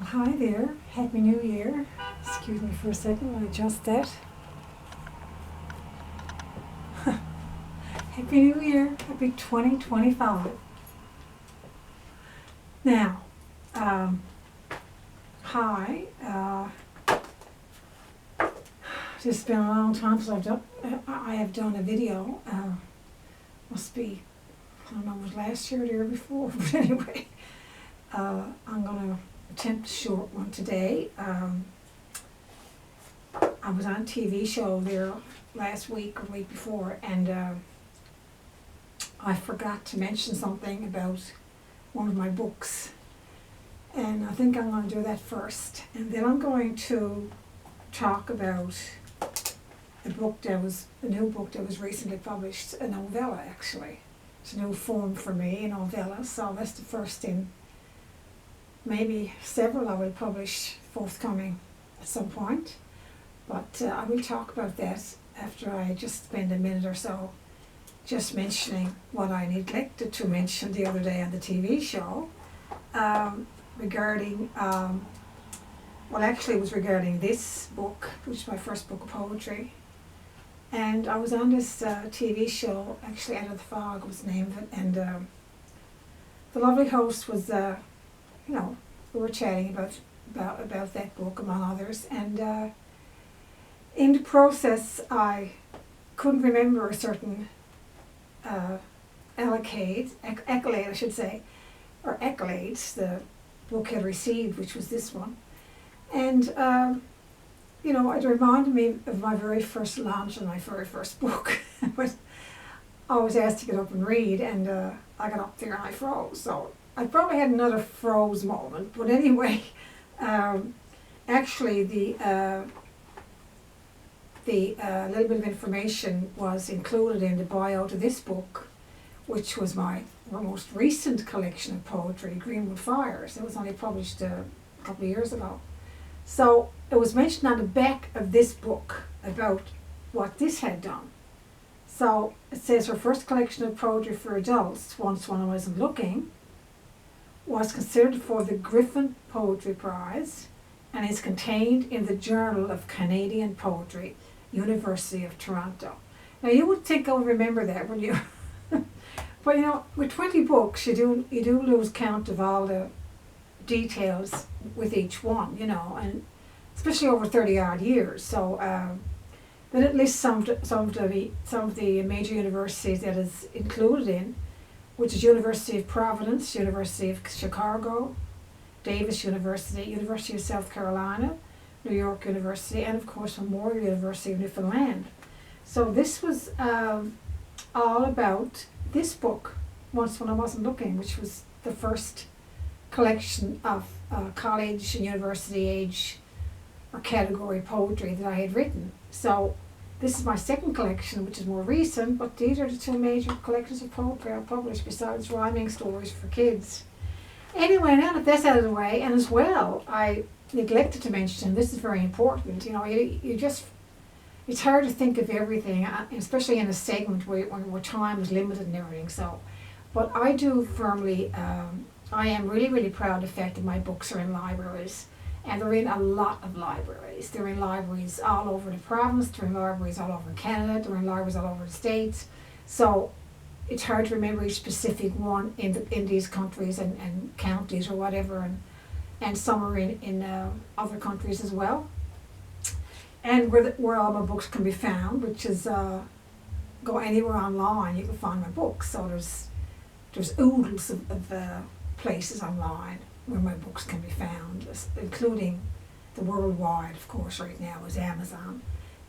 Hi there, Happy New Year. Excuse me for a second, I'll adjust that. Happy New Year, happy 2025. Now, hi, it's been a long time since I have done a video. Must be, I don't know, it was last year or the year before, but anyway, I'm going to attempt a short one today. I was on a TV show there last week or week before, and I forgot to mention something about one of my books, and I think I'm going to do that first, and then I'm going to talk about a new book that was recently published, a novella actually. It's a new form for me, a novella, so that's the first in maybe several I will publish forthcoming at some point. But I will talk about that after I just spend a minute or so just mentioning what I neglected to mention the other day on the TV show regarding, well actually it was regarding this book, which is my first book of poetry. And I was on this TV show, actually Out of the Fog was the name of it, and the lovely host was, we were chatting about that book among others, and in the process I couldn't remember a certain accolade I should say, or accolades the book had received, which was this one. And it reminded me of my very first launch of my very first book. When I was asked to get up and read, and I got up there and I froze. So I probably had another froze moment, but anyway, actually the little bit of information was included in the bio to this book, which was my most recent collection of poetry, Greenwood Fires. It was only published a couple of years ago. So it was mentioned on the back of this book about what this had done. So it says her first collection of poetry for adults, once when I wasn't looking, was considered for the Griffin Poetry Prize and is contained in the Journal of Canadian Poetry, University of Toronto. Now you would think I'll remember that, wouldn't you? But with 20 books, you do lose count of all the details with each one, and especially over 30 odd years. So, but at least some of the major universities that is included in, which is University of Providence, University of Chicago, Davis University, University of South Carolina, New York University, and of course Memorial University of Newfoundland. So this was all about this book, Once When I Wasn't Looking, which was the first collection of college and university age or category poetry that I had written. So this is my second collection, which is more recent, but these are the two major collections of poetry I published besides rhyming stories for kids. Anyway, now that that's out of the way, and as well, I neglected to mention, this is very important, you just, it's hard to think of everything, especially in a segment where time is limited and everything. So, but I do firmly, I am really, really proud of the fact that my books are in libraries, and they're in a lot of libraries. They're in libraries all over the province, they're in libraries all over Canada, they're in libraries all over the States. So it's hard to remember each specific one in these countries and counties or whatever, and some are in other countries as well. And where all my books can be found, which is go anywhere online, you can find my books. So there's oodles of places online where my books can be found, including the worldwide, of course, right now is Amazon.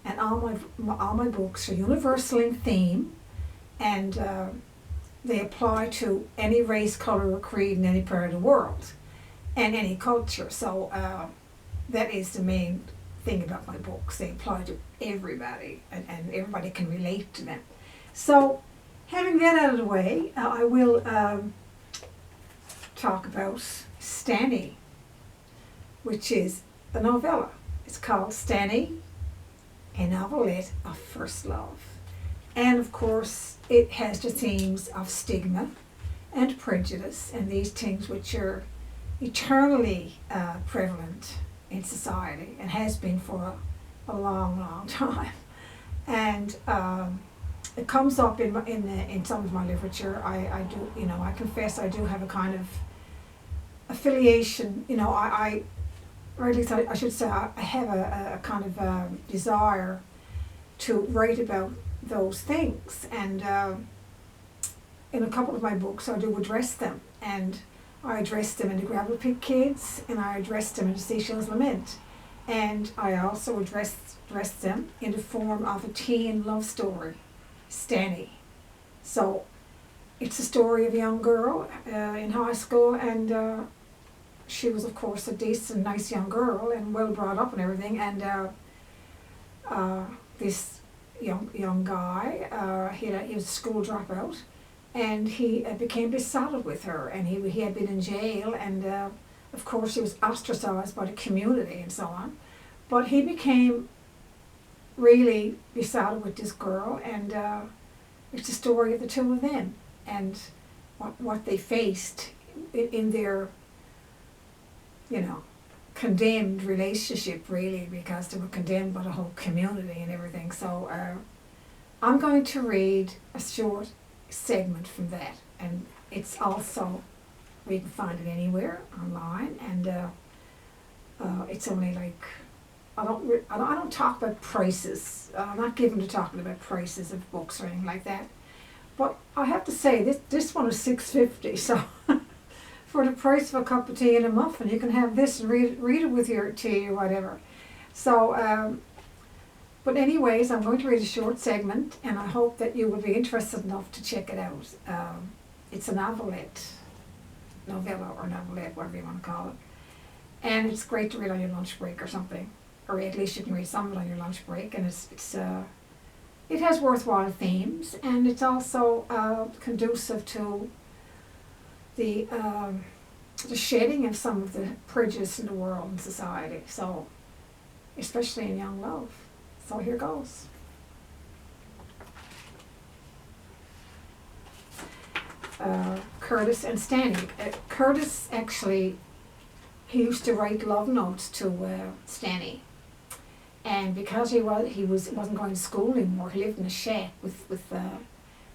And all my books are universal in theme, and they apply to any race, color, or creed in any part of the world and any culture. So that is the main thing about my books. They apply to everybody, and everybody can relate to them. So having that out of the way, I will talk about Stanny, which is a novella. It's called Stanny, a novelette of first love. And of course, it has the themes of stigma and prejudice and these things which are eternally prevalent in society and has been for a long, long time. And it comes up in some of my literature. I do, I confess I do have a kind of affiliation, or at least I should say I have a kind of desire to write about those things. And in a couple of my books I do address them, and I address them in the Gravel Pit Kids, and I address them in the Seashell's Lament, and I also address them in the form of a teen love story, Stanny. So it's a story of a young girl in high school, and she was of course a decent, nice young girl and well brought up and everything, and this young guy, he was a school dropout, and he became besotted with her, and he had been in jail, and of course he was ostracized by the community and so on, but he became really besotted with this girl, and it's the story of the two of them and what they faced in their condemned relationship, really, because they were condemned by the whole community and everything. So I'm going to read a short segment from that, and it's also, we can find it anywhere online, and it's only like, I don't talk about prices. I'm not given to talking about prices of books or anything like that, but I have to say this one is $6.50, so for the price of a cup of tea and a muffin, you can have this and read it with your tea or whatever. So, but anyways, I'm going to read a short segment, and I hope that you will be interested enough to check it out. It's a novella or novelette, whatever you want to call it. And it's great to read on your lunch break or something, or at least you can read some of it on your lunch break. And it has worthwhile themes, and it's also conducive to the shedding of some of the prejudice in the world and society. So, especially in young love. So here goes. Curtis and Stanny. Curtis actually, he used to write love notes to Stanny, and because he wasn't going to school anymore, he lived in a shack with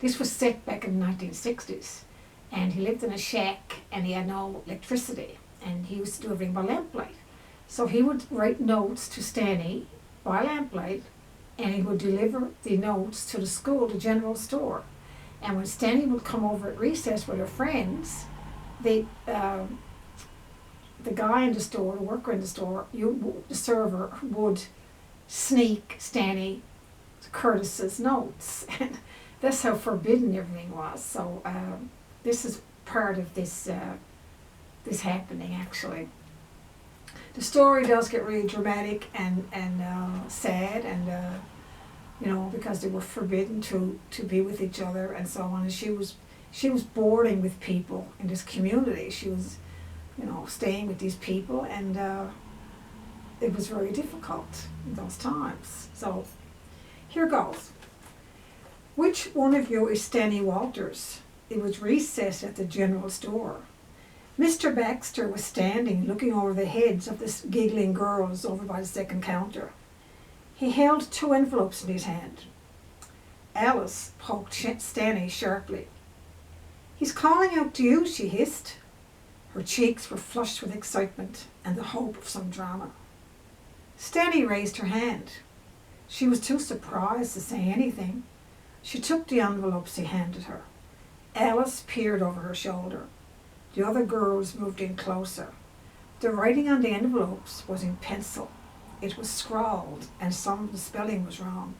this was set back in the 1960s, and he lived in a shack and he had no electricity, and he used to do everything by lamplight. So he would write notes to Stanny by lamplight, and he would deliver the notes to the school, the general store. And when Stanny would come over at recess with her friends, the guy in the store, the worker in the store, the server would sneak Stanny Curtis's notes. And that's how forbidden everything was. So this is part of this happening, actually. The story does get really dramatic and sad, and because they were forbidden to be with each other and so on. And she was boarding with people in this community. She was, staying with these people, and it was very difficult in those times. So here goes. Which one of you is Stanny Walters? It was recess at the general store. Mr. Baxter was standing looking over the heads of the giggling girls over by the second counter. He held 2 envelopes in his hand. Alice poked Stanny sharply. "He's calling out to you," she hissed. Her cheeks were flushed with excitement and the hope of some drama. Stanny raised her hand. She was too surprised to say anything. She took the envelopes he handed her. Alice peered over her shoulder. The other girls moved in closer. The writing on the envelopes was in pencil. It was scrawled, and some of the spelling was wrong.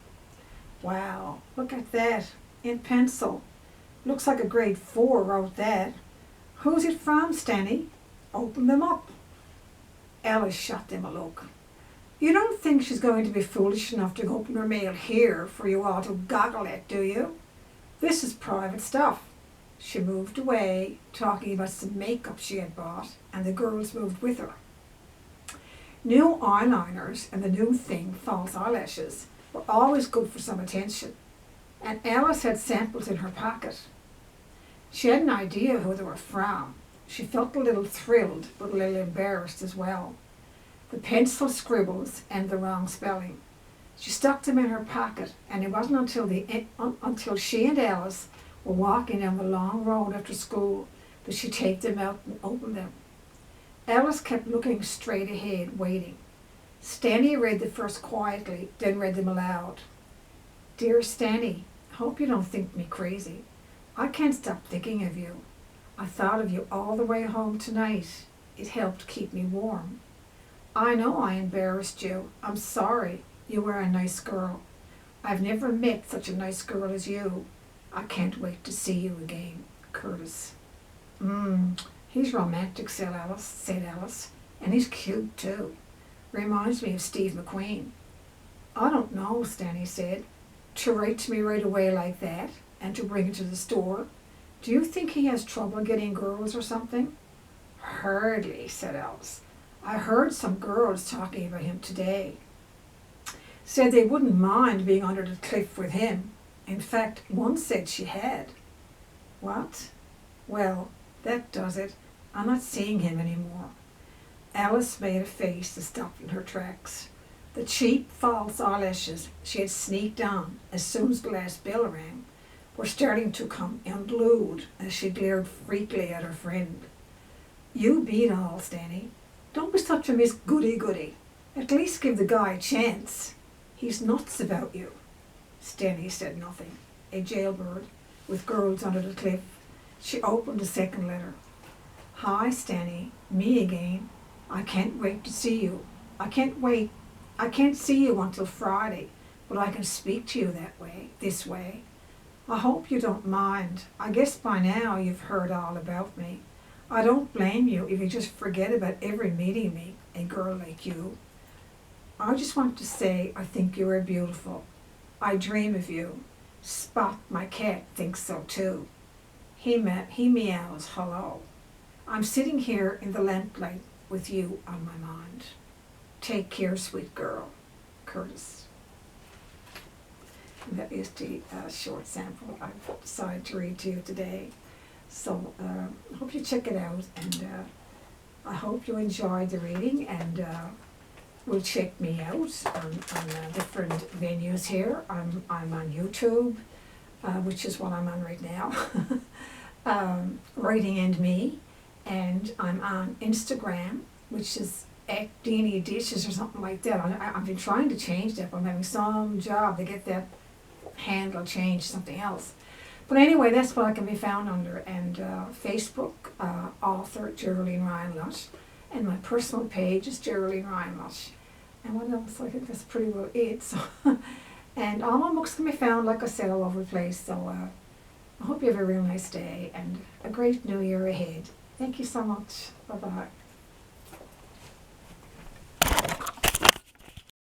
"Wow, look at that, in pencil. Looks like a grade 4 wrote that. Who's it from, Stanny? Open them up." Alice shot them a look. "You don't think she's going to be foolish enough to open her mail here for you all to goggle at, do you? This is private stuff." She moved away, talking about some makeup she had bought, and the girls moved with her. New eyeliners and the new thing, false eyelashes, were always good for some attention, and Alice had samples in her pocket. She had an idea who they were from. She felt a little thrilled, but a little embarrassed as well. The pencil scribbles and the wrong spelling. She stuck them in her pocket, and it wasn't until she and Alice were walking down the long road after school that she take them out and open them. Alice kept looking straight ahead, waiting. Stanny read the first quietly, then read them aloud. Dear Stanny, hope you don't think me crazy. I can't stop thinking of you. I thought of you all the way home tonight. It helped keep me warm. I know I embarrassed you. I'm sorry. You were a nice girl. I've never met such a nice girl as you. I can't wait to see you again. Curtis. He's romantic, said Alice. And he's cute too. Reminds me of Steve McQueen. I don't know, Stanny said. To write to me right away like that, and to bring it to the store. Do you think he has trouble getting girls or something? Hardly, said Alice. I heard some girls talking about him today. Said they wouldn't mind being under the cliff with him. In fact, one said she had. What? Well, that does it. I'm not seeing him anymore. Alice made a face that stopped in her tracks. The cheap false eyelashes she had sneaked on as soon as the last bell rang were starting to come unglued as she glared freakily at her friend. You beat all, Stanny. Don't be such a Miss Goody-Goody. At least give the guy a chance. He's nuts about you. Stanny said nothing. A jailbird, with girls under the cliff. She opened the second letter. Hi, Stanny. Me again. I can't wait to see you. I can't see you until Friday, but I can speak to you this way. I hope you don't mind. I guess by now you've heard all about me. I don't blame you if you just forget about ever meeting me, a girl like you. I just want to say I think you are beautiful. I dream of you. Spot, my cat, thinks so too. He meows hello. I'm sitting here in the lamplight with you on my mind. Take care, sweet girl. Curtis. And that is the short sample I've decided to read to you today. So I hope you check it out, and I hope you enjoyed the reading, and will check me out on different venues here. I'm on YouTube, which is what I'm on right now, Writing and Me, and I'm on Instagram, which is at Deanie Dishes or something like that. I've been trying to change that, but I'm having some job to get that handle changed to something else. But anyway, that's what I can be found under, and Facebook, author Geraldine Ryan-Lush, and my personal page is Geraldine Ryan-Lush. And what else? I think that's pretty well it. So, and all my books can be found, like I said, all over the place. So I hope you have a real nice day and a great new year ahead. Thank you so much. Bye-bye.